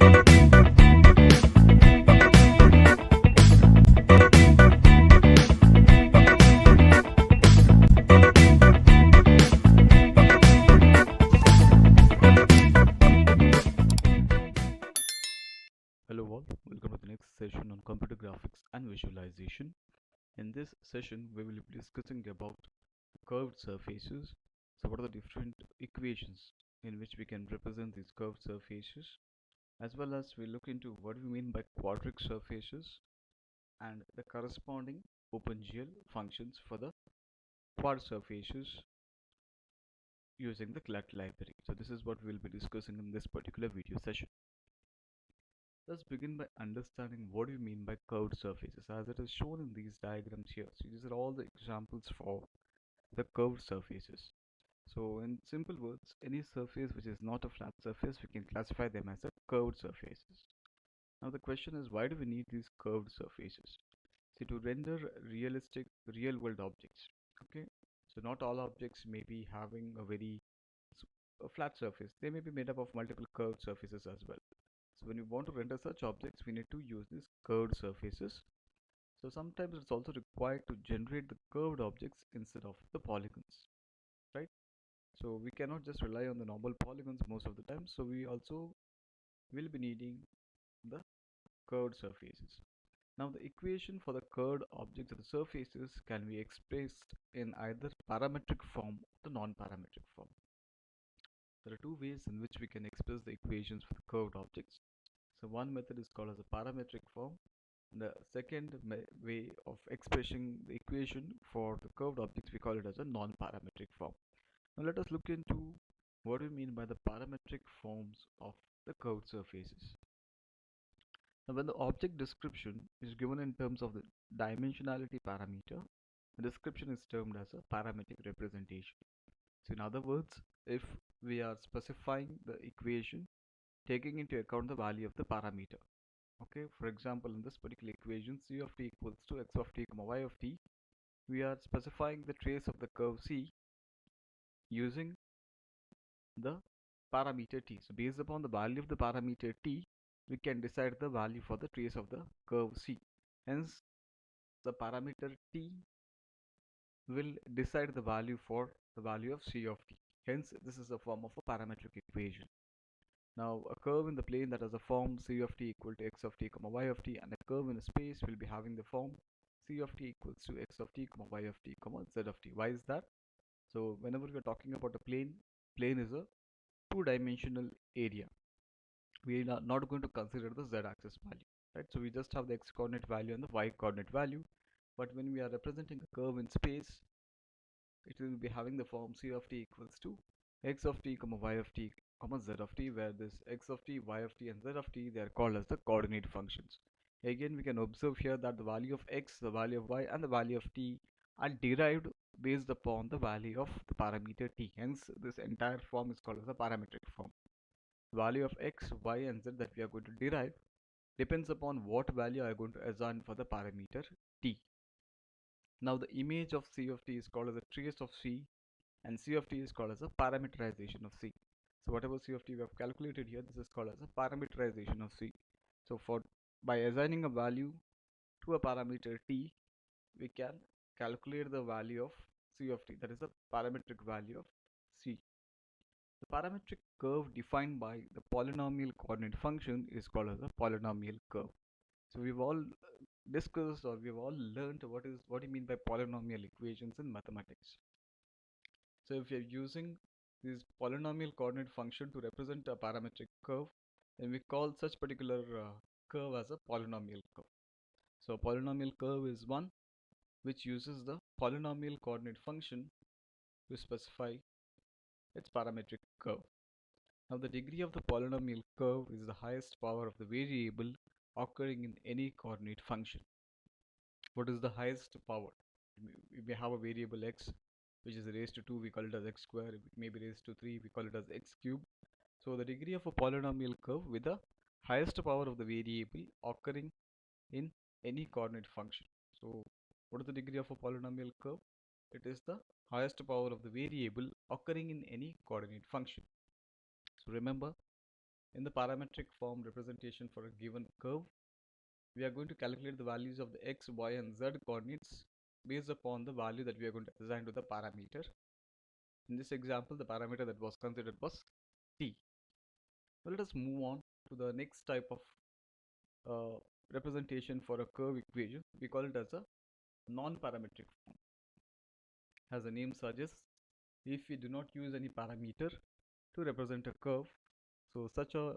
Hello all, welcome to the next session on computer graphics and visualization. In this session, we will be discussing about curved surfaces. So what are the different equations in which we can represent these curved surfaces, as well as we look into what we mean by quadric surfaces and the corresponding OpenGL functions for the quad surfaces using the CLUT library. So this is what we'll be discussing in this particular video session. Let's begin by understanding what we mean by curved surfaces as it is shown in these diagrams here. So these are all the examples for the curved surfaces. So in simple words, any surface which is not a flat surface, we can classify them as a curved surfaces. Now the question is, why do we need these curved surfaces? See, to render realistic real world objects. Okay, so not all objects may be having a flat surface. They may be made up of multiple curved surfaces as well. So when we want to render such objects, we need to use these curved surfaces. So sometimes it's also required to generate the curved objects instead of the polygons, right? So we cannot just rely on the normal polygons most of the time. So we also will be needing the curved surfaces. Now the equation for the curved objects of the surfaces can be expressed in either parametric form or the non-parametric form. There are two ways in which we can express the equations for the curved objects. So one method is called as a parametric form. The second way of expressing the equation for the curved objects, we call it as a non-parametric form. Now let us look into what we mean by the parametric forms of the curved surfaces. Now when the object description is given in terms of the dimensionality parameter, the description is termed as a parametric representation. So in other words, if we are specifying the equation taking into account the value of the parameter. Okay, for example, in this particular equation, c of t equals to x of t comma y of t, we are specifying the trace of the curve c using the parameter t. So based upon the value of the parameter t, we can decide the value for the trace of the curve c. Hence, the parameter t will decide the value for the value of c of t. Hence, this is a form of a parametric equation. Now, a curve in the plane that has a form c of t equal to x of t comma y of t, and a curve in a space will be having the form c of t equals to x of t comma y of t comma z of t. Why is that? So whenever we are talking about a plane is a two-dimensional area. We are not going to consider the z-axis value, right? So we just have the x-coordinate value and the y-coordinate value. But when we are representing a curve in space, it will be having the form c of t equals to x of t comma y of t comma z of t, where this x of t, y of t and z of t, they are called as the coordinate functions. Again, we can observe here that the value of x, the value of y and the value of t are derived based upon the value of the parameter t. Hence this entire form is called as a parametric form. The value of x, y and z that we are going to derive depends upon what value I am going to assign for the parameter t. Now the image of c of t is called as a trace of c, and c of t is called as a parameterization of c. So whatever c of t we have calculated here, this is called as a parameterization of c. So for by assigning a value to a parameter t, we can calculate the value of c of t, that is the parametric value of c. The parametric curve defined by the polynomial coordinate function is called as a polynomial curve. So we've all discussed, or we've all learned what do you mean by polynomial equations in mathematics. So if you're using this polynomial coordinate function to represent a parametric curve, then we call such particular curve as a polynomial curve. So a polynomial curve is one which uses the polynomial coordinate function to specify its parametric curve. Now the degree of the polynomial curve is the highest power of the variable occurring in any coordinate function. What is the highest power? We may have a variable x which is raised to 2, we call it as x square. It may be raised to 3, we call it as x cube. So the degree of a polynomial curve with the highest power of the variable occurring in any coordinate function. So what is the degree of a polynomial curve? It is the highest power of the variable occurring in any coordinate function. So remember, In the parametric form representation for a given curve, we are going to calculate the values of the x, y, and z coordinates based upon the value that we are going to assign to the parameter. In this example, the parameter that was considered was t. Now let us move on to the next type of representation for a curve equation. We call it as a non-parametric form. As the name suggests, if we do not use any parameter to represent a curve, so such a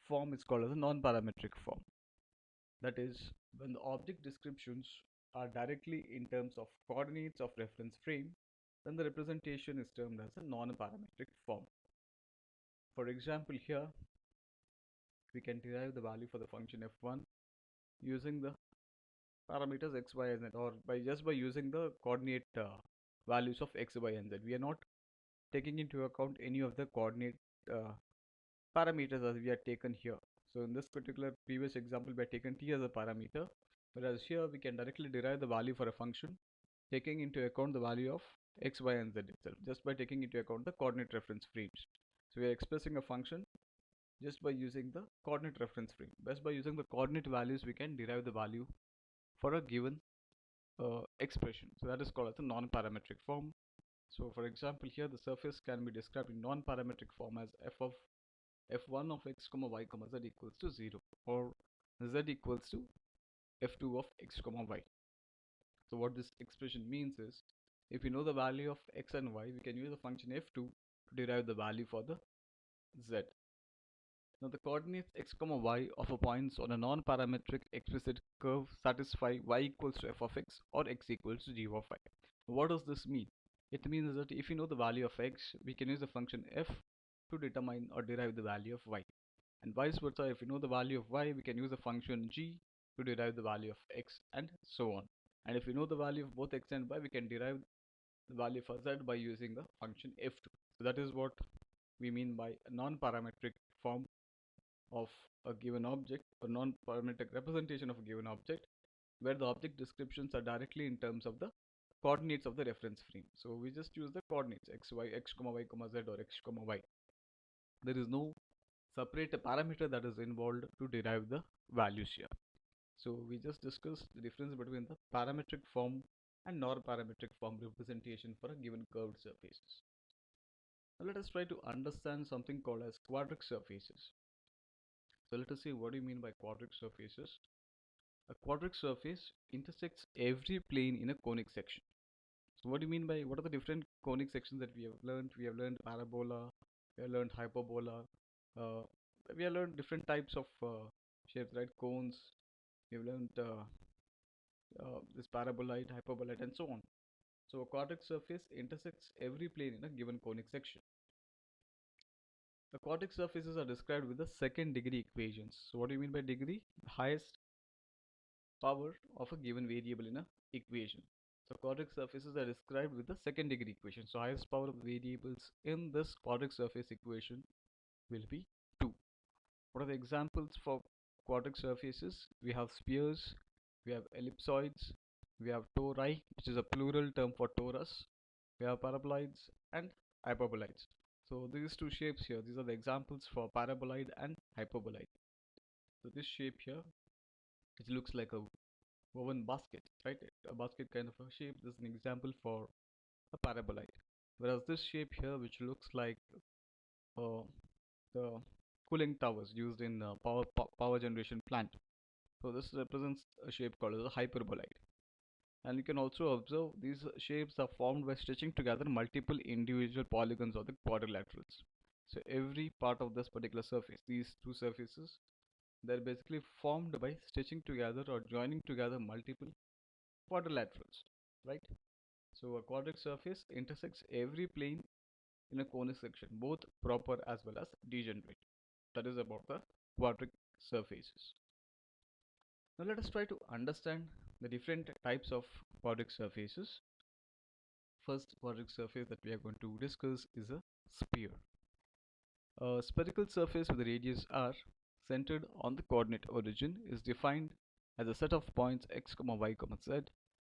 form is called as a non-parametric form. That is, when the object descriptions are directly in terms of coordinates of reference frame, then the representation is termed as a non-parametric form. For example, here we can derive the value for the function f1 using the parameters x, y, and z, or by using the coordinate values of x, y, and z. We are not taking into account any of the coordinate uh, parameters as we are taken here. So in this particular previous example, we are taken t as a parameter, whereas here we can directly derive the value for a function taking into account the value of x, y, and z itself, just by taking into account the coordinate reference frames. So we are expressing a function just by using the coordinate reference frame. Best by using the coordinate values, we can derive the value for a given expression. So that is called as a non-parametric form. So for example, here the surface can be described in non-parametric form as f of f1 of x comma y comma z equals to 0, or z equals to f2 of x comma y. So what this expression means is, if we know the value of x and y, we can use the function f2 to derive the value for the z. Now the coordinates x comma y of a points on a non-parametric explicit curve satisfy y equals to f of x or x equals to g of y. What does this mean? It means that if you know the value of x, we can use the function f to determine or derive the value of y. And vice versa, if we know the value of y, we can use the function g to derive the value of x, and so on. And if we know the value of both x and y, we can derive the value for z by using the function f2. So that is what we mean by a non-parametric form of a given object, or non-parametric representation of a given object, where the object descriptions are directly in terms of the coordinates of the reference frame. So we just use the coordinates x, y, x comma y comma z, or x comma y. There is no separate parameter that is involved to derive the values here. So we just discussed the difference between the parametric form and non-parametric form representation for a given curved surfaces. Now let us try to understand something called as quadric surfaces. So let us see what do you mean by quadric surfaces. A quadric surface intersects every plane in a conic section. So what do you mean by, what are the different conic sections that we have learned? We have learned parabola, we have learned hyperbola, uh, we have learned different types of shapes, right? Cones, we have learned this parabolite, hyperbolite, and so on. So a quadric surface intersects every plane in a given conic section. The quadric surfaces are described with the second degree equations. So what do you mean by degree? The highest power of a given variable in a equation. So quadric surfaces are described with the second degree equation. So highest power of variables in this quadric surface equation will be 2. What are the examples for quadric surfaces? We have spheres, we have ellipsoids, we have tori, which is a plural term for torus, we have paraboloids and hyperboloids. So these two shapes here, these are the examples for paraboloid and hyperbolide. So this shape here, it looks like a woven basket, right? A basket kind of a shape. This is an example for a paraboloid. Whereas this shape here, which looks like uh, the cooling towers used in power generation plant. So this represents a shape called as a hyperboloid. And you can also observe these shapes are formed by stitching together multiple individual polygons or the quadrilaterals. So every part of this particular surface, these two surfaces, they're basically formed by stitching together or joining together multiple quadrilaterals, right? So a quadric surface intersects every plane in a conic section, both proper as well as degenerate. That is about the quadric surfaces. Now let us try to understand the different types of quadric surfaces. First quadric surface that we are going to discuss is a sphere. A spherical surface with a radius r centered on the coordinate origin is defined as a set of points x, y, z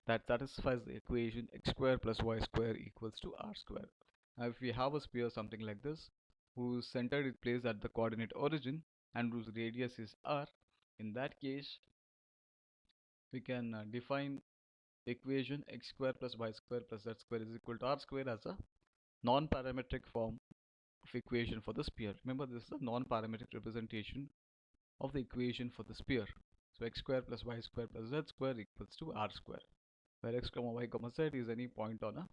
that satisfies the equation x square plus y square equals to r square. Now if we have a sphere something like this, whose center is placed at the coordinate origin and whose radius is r. In that case, we can define equation x square plus y square plus z square is equal to r square as a non-parametric form of equation for the sphere. Remember, this is a non-parametric representation of the equation for the sphere. So x square plus y square plus z square equals to r square, where x comma y comma z is any point on a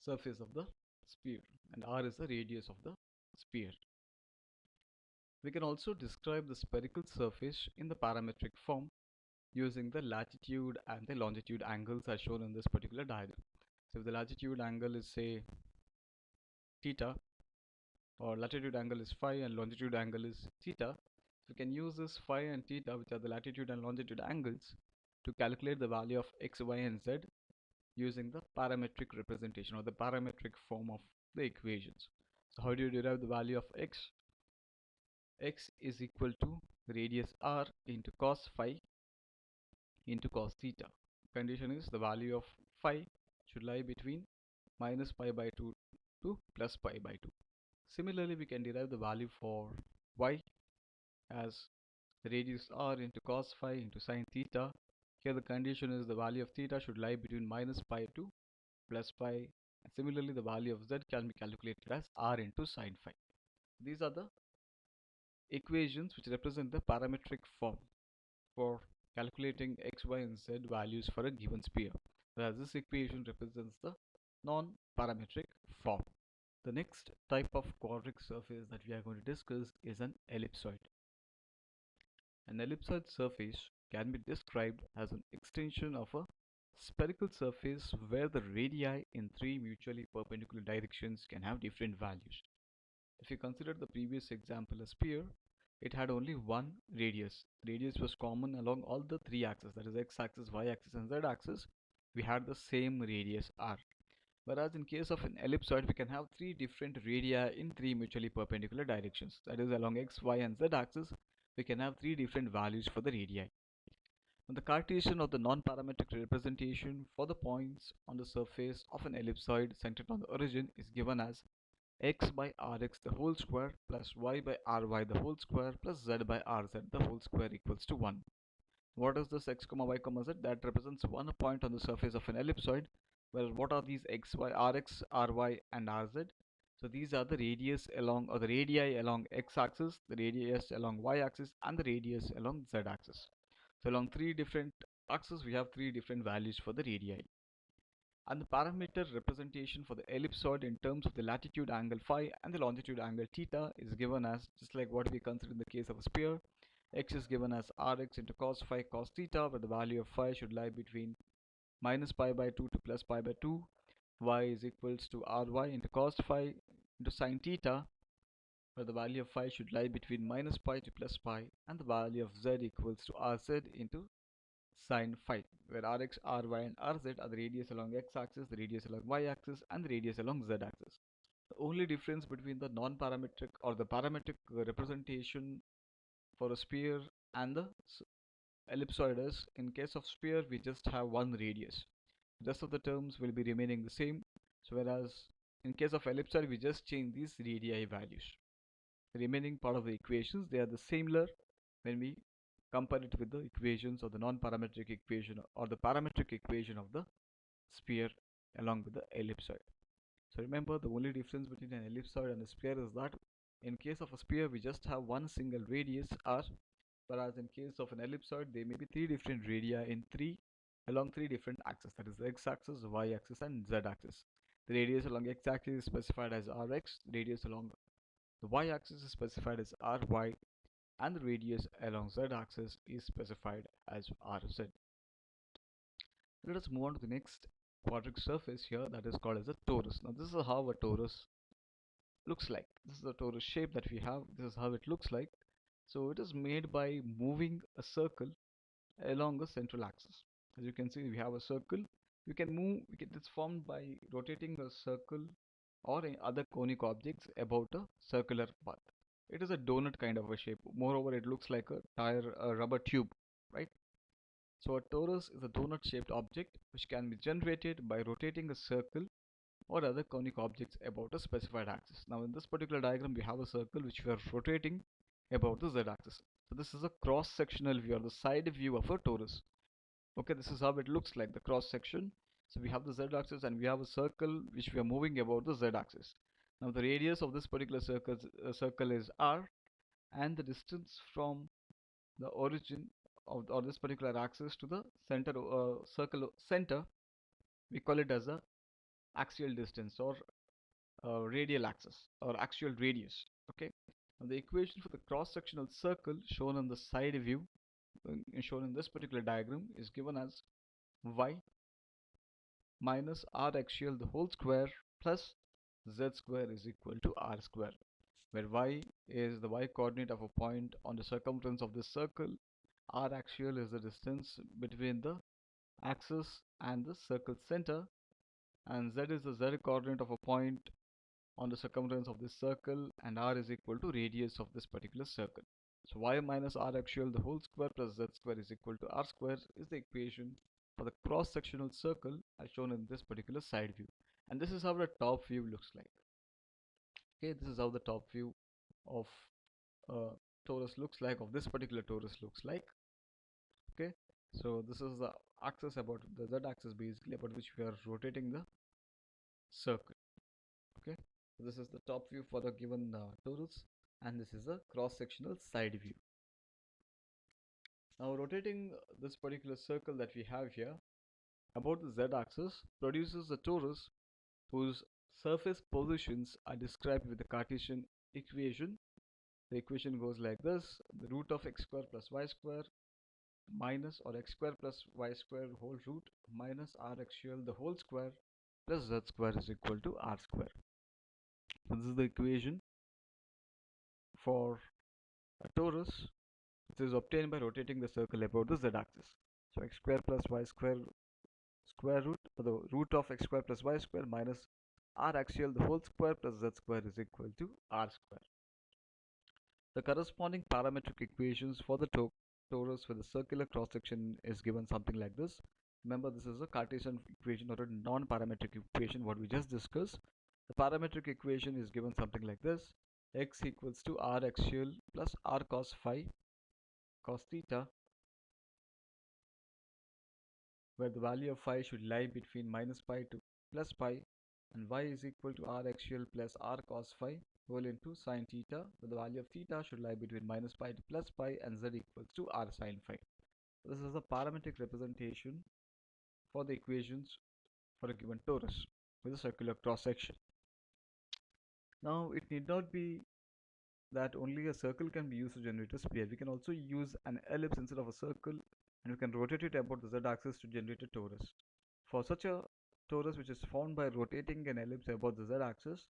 surface of the sphere and r is the radius of the sphere. We can also describe the spherical surface in the parametric form using the latitude and the longitude angles as shown in this particular diagram. So if the latitude angle is say theta, or latitude angle is phi and longitude angle is theta, we can use this phi and theta, which are the latitude and longitude angles, to calculate the value of x, y and z using the parametric representation or the parametric form of the equations. So how do you derive the value of x? X is equal to radius r into cos phi into cos theta. Condition is the value of phi should lie between minus pi by 2 to plus pi by 2. Similarly, we can derive the value for y as radius r into cos phi into sin theta. Here the condition is the value of theta should lie between minus pi to plus pi. And similarly, the value of z can be calculated as r into sin phi. These are the equations which represent the parametric form for calculating x, y and z values for a given sphere, whereas this equation represents the non-parametric form. The next type of quadric surface that we are going to discuss is an ellipsoid. An ellipsoid surface can be described as an extension of a spherical surface where the radii in three mutually perpendicular directions can have different values. If you consider the previous example, a sphere, it had only one radius. The radius was common along all the three axes, that is x-axis, y-axis and z-axis. We had the same radius r. Whereas in case of an ellipsoid, we can have three different radii in three mutually perpendicular directions. That is, along x, y and z axis, we can have three different values for the radii. And the Cartesian or the non-parametric representation for the points on the surface of an ellipsoid centered on the origin is given as x by rx the whole square plus y by ry the whole square plus z by rz the whole square equals to 1. What is this x comma y comma z? That represents one point on the surface of an ellipsoid. Well, what are these x, y, rx, ry and rz? So these are the radius along or the radii along x-axis, the radius along y-axis and the radius along z-axis. So along three different axes we have three different values for the radii. And the parameter representation for the ellipsoid in terms of the latitude angle phi and the longitude angle theta is given as, just like what we consider in the case of a sphere, x is given as rx into cos phi cos theta, where the value of phi should lie between minus pi by 2 to plus pi by 2. Y is equals to ry into cos phi into sin theta, where the value of phi should lie between minus pi to plus pi, and the value of z equals to rz into sin phi, where rx, ry and rz are the radius along x-axis, the radius along y-axis and the radius along z-axis. The only difference between the non-parametric or the parametric representation for a sphere and the ellipsoid is, in case of sphere we just have one radius. The rest of the terms will be remaining the same. So whereas in case of ellipsoid we just change these radii values. The remaining part of the equations, they are the similar when we compare it with the equations of the non-parametric equation or the parametric equation of the sphere along with the ellipsoid. So remember, the only difference between an ellipsoid and a sphere is that in case of a sphere we just have one single radius r, whereas in case of an ellipsoid there may be three different radii in along three different axes, that is the x-axis, y-axis and z-axis. The radius along x-axis is specified as rx, the radius along the y-axis is specified as ry, and the radius along z-axis is specified as rz. Let us move on to the next quadric surface here, that is called as a torus. Now this is how a torus looks like. This is the torus shape that we have. This is how it looks like. So it is made by moving a circle along a central axis. As you can see, we have a circle. We can move, it's formed by rotating a circle or any other conic objects about a circular path. It is a donut kind of a shape. Moreover, it looks like a tire, a rubber tube, right? So a torus is a donut shaped object which can be generated by rotating a circle or other conic objects about a specified axis. Now in this particular diagram we have a circle which we are rotating about the z-axis. So this is a cross-sectional view or the side view of a torus. Okay, this is how it looks like, the cross section. So we have the z-axis and we have a circle which we are moving about the z-axis. Now the radius of this particular circle is r, and the distance from the origin of or this particular axis to the center circle center, we call it as a axial distance or radial axis or axial radius. Okay, now the equation for the cross-sectional circle shown on the side view shown in this particular diagram is given as y minus r axial the whole square plus z square is equal to r square, where y is the y coordinate of a point on the circumference of this circle, r axial is the distance between the axis and the circle center, and z is the z coordinate of a point on the circumference of this circle, and r is equal to radius of this particular circle. So y minus r axial the whole square plus z square is equal to r square is the equation for the cross-sectional circle as shown in this particular side view. And this is how the top view looks like. Okay, this is how the top view of uh, torus looks like, of this particular torus looks like. Okay, so this is the axis about the z axis basically about which we are rotating the circle. Okay, so this is the top view for the given torus, and this is a cross-sectional side view. Now rotating this particular circle that we have here about the z-axis produces a torus whose surface positions are described with the Cartesian equation. The equation goes like this: the root of x square plus y square minus, or x square plus y square whole root minus r axial the whole square plus z square is equal to r square. So this is the equation for a torus, which is obtained by rotating the circle about the z-axis. So x square plus y square square root, or the root of x square plus y square minus r axial the whole square plus z square is equal to r square. The corresponding parametric equations for the torus with a circular cross section is given something like this. Remember, this is a Cartesian equation or a non-parametric equation what we just discussed. The parametric equation is given something like this: x equals to r axial plus r cos phi cos theta, where the value of phi should lie between minus pi to plus pi, and y is equal to r axial plus r cos phi whole into sine theta, where the value of theta should lie between minus pi to plus pi, and z equals to r sine phi. So this is a parametric representation for the equations for a given torus with a circular cross section. Now it need not be that only a circle can be used to generate a sphere. We can also use an ellipse instead of a circle, and we can rotate it about the z-axis to generate a torus. For such a torus which is formed by rotating an ellipse about the z-axis,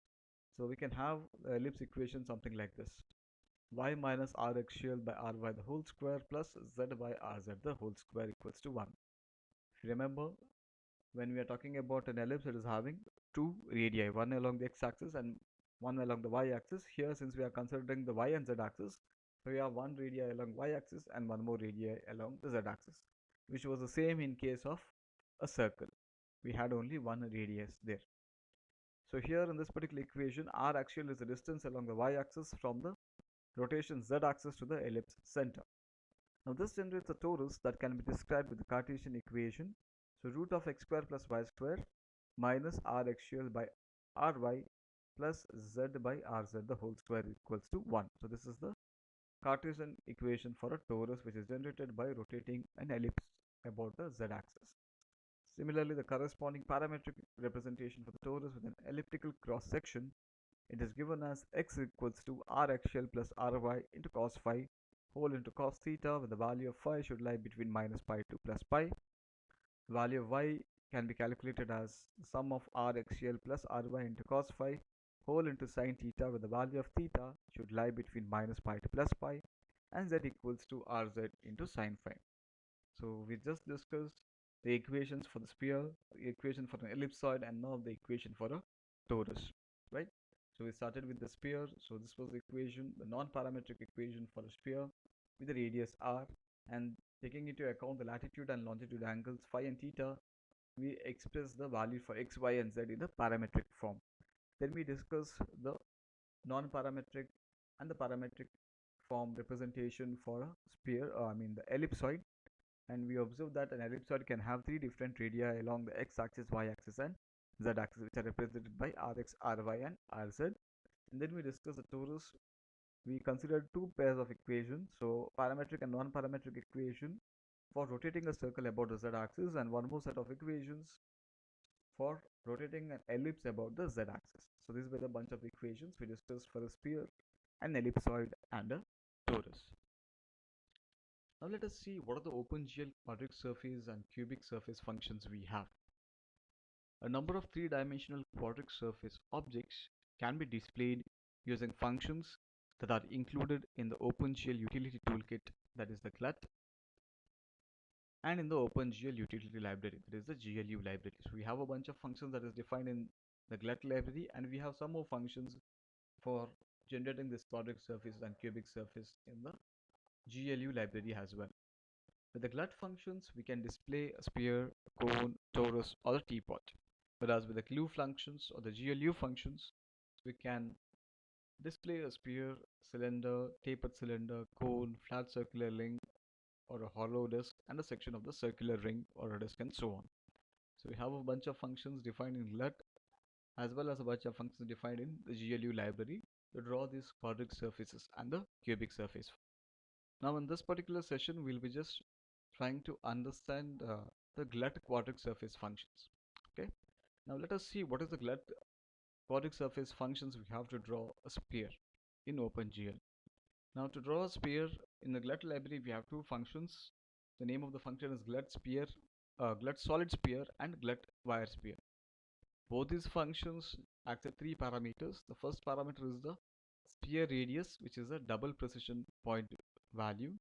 so we can have the ellipse equation something like this: y minus r axial by ry the whole square plus z by rz the whole square equals to 1. If you remember, when we are talking about an ellipse, it is having two radii, one along the x-axis and one along the y-axis. Here, since we are considering the y and z-axis, so we have one radii along y-axis and one more radii along the z-axis, which was the same in case of a circle. We had only one radius there. So here in this particular equation, r axial is the distance along the y-axis from the rotation z-axis to the ellipse center. Now this generates a torus that can be described with the Cartesian equation. So root of x square plus y square minus r axial by ry plus z by rz the whole square equals to 1. So this is the Cartesian equation for a torus which is generated by rotating an ellipse about the z-axis. Similarly, the corresponding parametric representation for the torus with an elliptical cross section, it is given as x equals to r axial plus ry into cos phi whole into cos theta, where the value of phi should lie between minus pi to plus pi. The value of y can be calculated as the sum of r axial plus ry into cos phi whole into sine theta, where the value of theta should lie between minus pi to plus pi, and z equals to rz into sine phi. So we just discussed the equations for the sphere, the equation for an ellipsoid, and now the equation for a torus, right? So we started with the sphere. So this was the equation, the non-parametric equation for a sphere with the radius r, and taking into account the latitude and longitude angles phi and theta, we express the value for x, y, and z in the parametric form. Then we discuss the non-parametric and the parametric form representation for a sphere, the ellipsoid. And we observe that an ellipsoid can have three different radii along the x-axis, y-axis, and z-axis, which are represented by rx, ry, and rz. And then we discuss the torus. We considered two pairs of equations, so parametric and non-parametric equation for rotating a circle about the z-axis, and one more set of equations for rotating an ellipse about the z-axis. So these were the bunch of equations we discussed for a sphere, an ellipsoid, and a torus. Now let us see what are the OpenGL quadratic surface and cubic surface functions we have. A number of three-dimensional quadratic surface objects can be displayed using functions that are included in the OpenGL utility toolkit, that is the GLUT, and in the OpenGL utility library, that is the GLU library. So we have a bunch of functions that is defined in the GLUT library, and we have some more functions for generating this quadratic surface and cubic surface in the GLU library as well. With the GLUT functions, we can display a sphere, a cone, torus, or a teapot. Whereas with the CLU functions or the GLU functions, we can display a sphere, cylinder, tapered cylinder, cone, flat circular ring, or a hollow disk, and a section of the circular ring or a disk, and so on. So we have a bunch of functions defined in GLUT as well as a bunch of functions defined in the GLU library to draw these quadratic surfaces and the cubic surface. Now in this particular session, we'll be just trying to understand the GLUT quadratic surface functions. Okay. Now let us see what is the GLUT quadratic surface functions we have to draw a sphere in OpenGL. Now to draw a sphere in the GLUT library, we have two functions. The name of the function is GLUT sphere, GLUT solid sphere, and GLUT wire sphere. Both these functions accept three parameters. The first parameter is the sphere radius, which is a double precision point value.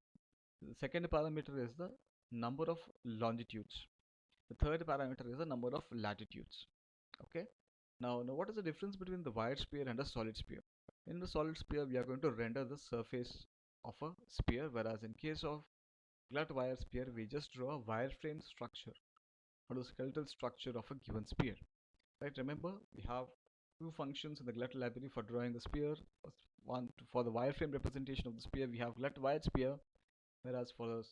The second parameter is the number of longitudes. The third parameter is the number of latitudes. Okay. Now what is the difference between the wire sphere and a solid sphere? In the solid sphere, we are going to render the surface of a sphere, whereas in case of GLUT wire sphere, we just draw a wireframe structure or the skeletal structure of a given sphere. Right? Remember, we have two functions in the GLUT library for drawing the sphere. One for the wireframe representation of the sphere, we have GLUT wire sphere, whereas for the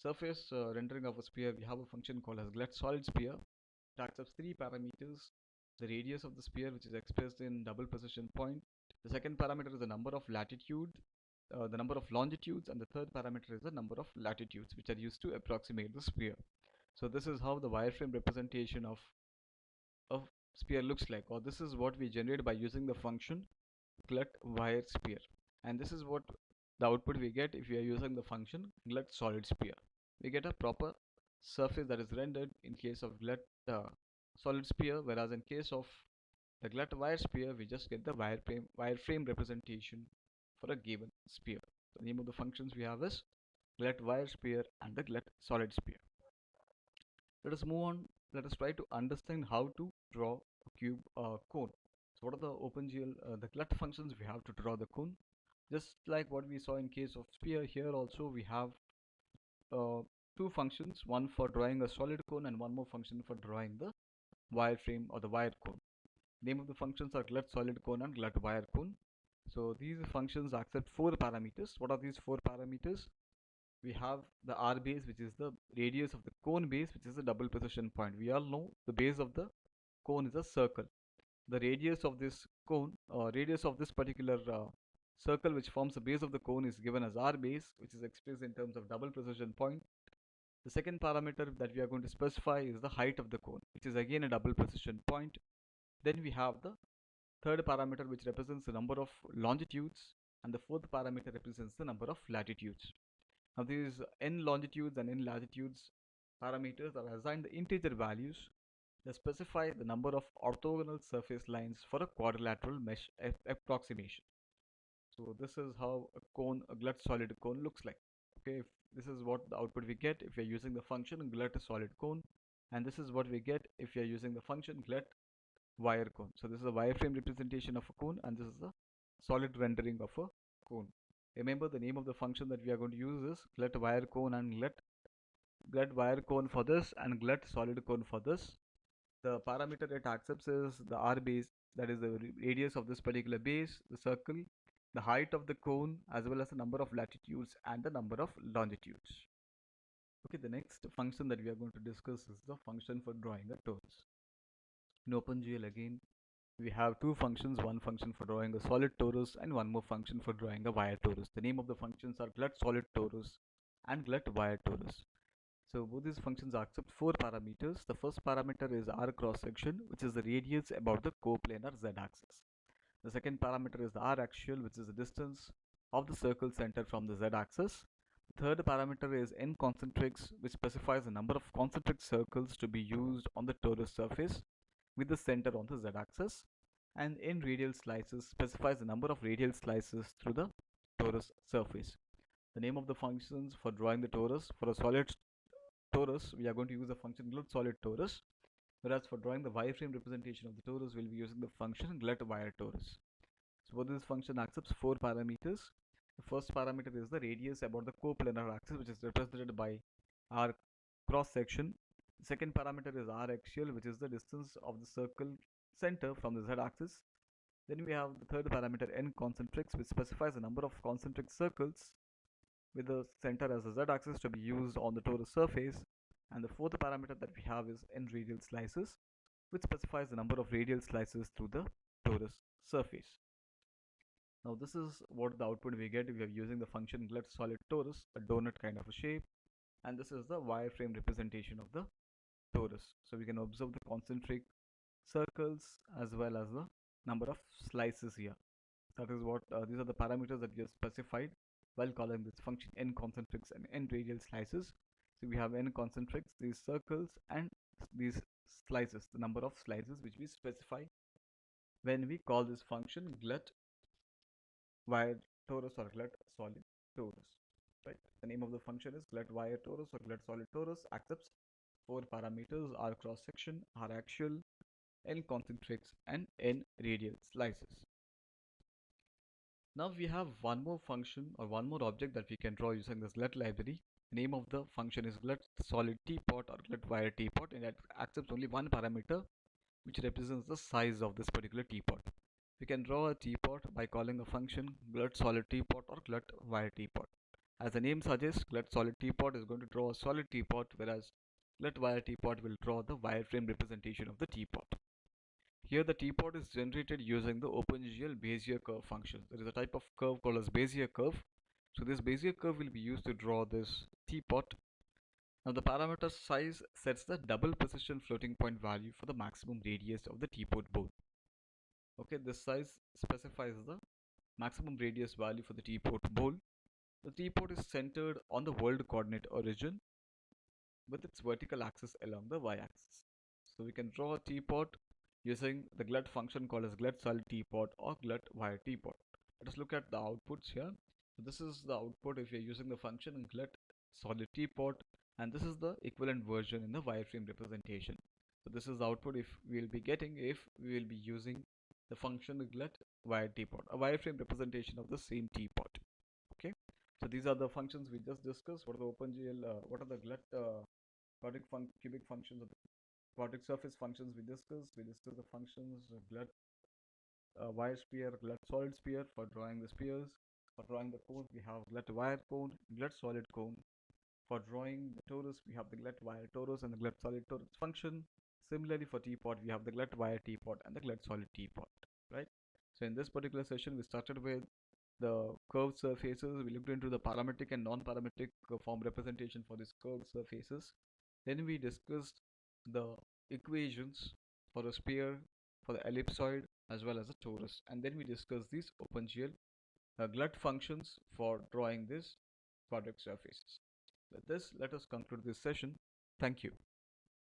surface rendering of a sphere, we have a function called as GLUT solid sphere. It accepts three parameters: the radius of the sphere, which is expressed in double precision point. The second parameter is the number of latitude, the number of longitudes, and the third parameter is the number of latitudes, which are used to approximate the sphere. So this is how the wireframe representation of a sphere looks like, or this is what we generate by using the function GLUT wire sphere. And this is what the output we get if we are using the function GLUT solid sphere. We get a proper surface that is rendered in case of GLUT solid sphere, whereas in case of the GLUT wire sphere, we just get the wireframe representation for a given sphere. The name of the functions we have is GLUT wire sphere and the GLUT solid sphere. Let us move on. Let us try to understand how to draw a cube cone. So what are the OpenGL, the GLUT functions we have to draw the cone? Just like what we saw in case of sphere, here also we have two functions, one for drawing a solid cone and one more function for drawing the wireframe or the wire cone. Name of the functions are GLUT solid cone and GLUT wire cone. So these functions accept four parameters. What are these four parameters? We have the R base, which is the radius of the cone base, which is the double precision point. We all know the base of the cone is a circle. The radius of this cone, radius of this particular circle which forms the base of the cone is given as R base, which is expressed in terms of double precision point. The second parameter that we are going to specify is the height of the cone, which is again a double precision point. Then we have the third parameter, which represents the number of longitudes, and the fourth parameter represents the number of latitudes. Now these n longitudes and n latitudes parameters are assigned the integer values that specify the number of orthogonal surface lines for a quadrilateral mesh approximation. So this is how a cone, a GLUT solid cone looks like. Okay, this is what the output we get if we are using the function GLUT solid cone, and this is what we get if we are using the function GLUT wire cone. So this is a wireframe representation of a cone, and this is a solid rendering of a cone. Remember, the name of the function that we are going to use is GLUT wire cone and GLUT wire cone for this and GLUT solid cone for this. The parameter it accepts is the r base, that is the radius of this particular base, the circle, the height of the cone, as well as the number of latitudes and the number of longitudes. Okay, the next function that we are going to discuss is the function for drawing a torus. In OpenGL again, we have two functions, one function for drawing a solid torus and one more function for drawing a wire torus. The name of the functions are glut solid torus and glut wire torus. So both these functions accept four parameters. The first parameter is r cross section, which is the radius about the coplanar z-axis. The second parameter is the r axial, which is the distance of the circle center from the z-axis. The third parameter is n concentrics, which specifies the number of concentric circles to be used on the torus surface with the center on the z-axis. And n radial slices specifies the number of radial slices through the torus surface. The name of the functions for drawing the torus: for a solid torus, we are going to use the function glut solid torus, whereas for drawing the wireframe representation of the torus, we'll be using the function glut wire torus. So this function accepts four parameters. The first parameter is the radius about the coplanar axis, which is represented by r cross section. The second parameter is r axial, which is the distance of the circle center from the z-axis. Then we have the third parameter n concentrics, which specifies the number of concentric circles with the center as the z-axis to be used on the torus surface. And the fourth parameter that we have is n radial slices, which specifies the number of radial slices through the torus surface. Now this is what the output we get. We are using the function glut solid torus, a donut kind of a shape, and this is the wireframe representation of the torus. So we can observe the concentric circles as well as the number of slices here. That is what these are the parameters that we have specified while calling this function n concentrics and n radial slices. So we have n concentrics, these circles, and these slices, the number of slices which we specify when we call this function glut wire torus or glut solid torus. Right? The name of the function is glut wire torus or glut solid torus. Accepts four parameters: r cross section, r axial, n concentrics, and n radial slices. Now we have one more function or one more object that we can draw using this glut library. The name of the function is glut solid teapot or glut wire teapot, and it accepts only one parameter, which represents the size of this particular teapot. We can draw a teapot by calling a function glut solid teapot or glut wire teapot. As the name suggests, glut solid teapot is going to draw a solid teapot, whereas glut wire teapot will draw the wireframe representation of the teapot. Here the teapot is generated using the OpenGL Bezier curve function. There is a type of curve called as Bezier curve. So this Bezier curve will be used to draw this teapot. Now the parameter size sets the double precision floating point value for the maximum radius of the teapot bowl. Okay, this size specifies the maximum radius value for the teapot bowl. The teapot is centered on the world coordinate origin with its vertical axis along the y-axis. So we can draw a teapot using the glut function called as glut solid teapot or glut wire teapot. Let us look at the outputs here. So this is the output if you're using the function glut solid teapot, and this is the equivalent version in the wireframe representation. So this is the output if we will be getting if we will be using the function glut wire teapot, a wireframe representation of the same teapot. Okay, so these are the functions we just discussed. What are the OpenGL? What are the glut cubic functions of the quadratic surface functions we discussed? We discussed the functions glut wire sphere, glut solid sphere for drawing the spheres. For drawing the cone, we have glut wire cone, glut solid cone. For drawing the torus, we have the glut wire torus and the glut solid torus function. Similarly, for teapot, we have the glut wire teapot and the glut solid teapot. Right. So in this particular session, we started with the curved surfaces. We looked into the parametric and non-parametric form representation for these curved surfaces. Then we discussed the equations for a sphere, for the ellipsoid, as well as a torus, and then we discussed these OpenGL glut functions for drawing these quadratic surfaces. With this, let us conclude this session. Thank you.